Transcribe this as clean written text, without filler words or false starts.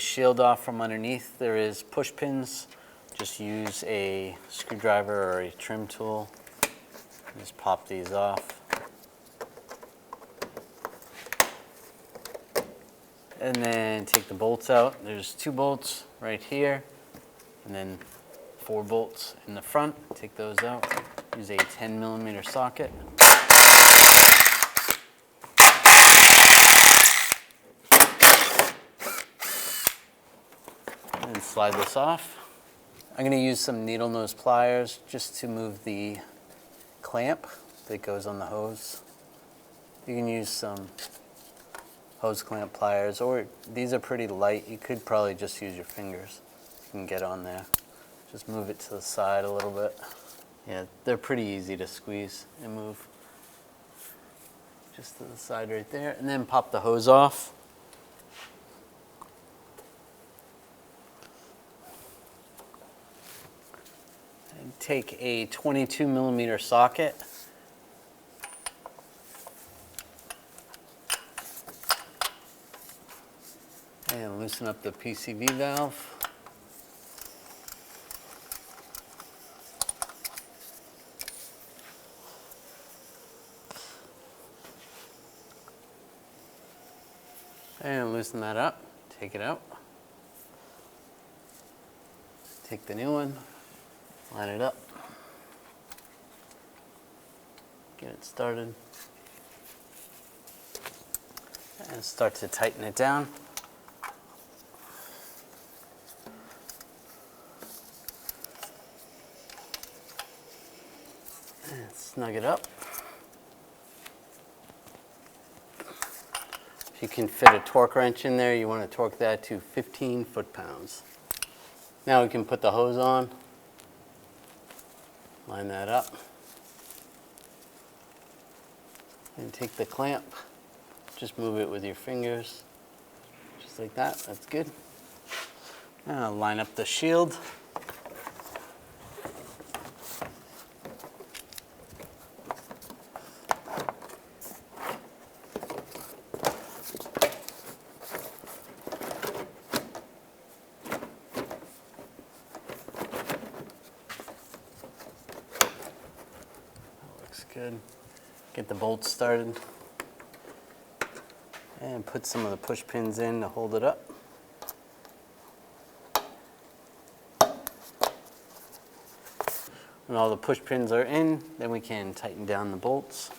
shield off from underneath, there is push pins. Just use a screwdriver or a trim tool. Just pop these off. And then take the bolts out. There's 2 bolts right here, and then 4 bolts in the front. Take those out. Use a 10mm socket. And slide this off. I'm going to use some needle nose pliers just to move the clamp that goes on the hose. You can use some hose clamp pliers, or these are pretty light. You could probably just use your fingers. You can get on there. Just move it to the side a little bit. Yeah, they're pretty easy to squeeze and move. Just to the side right there, and then pop the hose off. And take a 22mm socket. And loosen up the PCV valve. And loosen that up. Take it out. Take the new one. Line it up. Get it started. And start to tighten it down. And snug it up. If you can fit a torque wrench in there, you want to torque that to 15 foot-pounds. Now we can put the hose on. Line that up. And take the clamp. Just move it with your fingers. Just like that. That's good. Now line up the shield. Good. Get the bolts started and put some of the push pins in to hold it up. When all the push pins are in, then we can tighten down the bolts.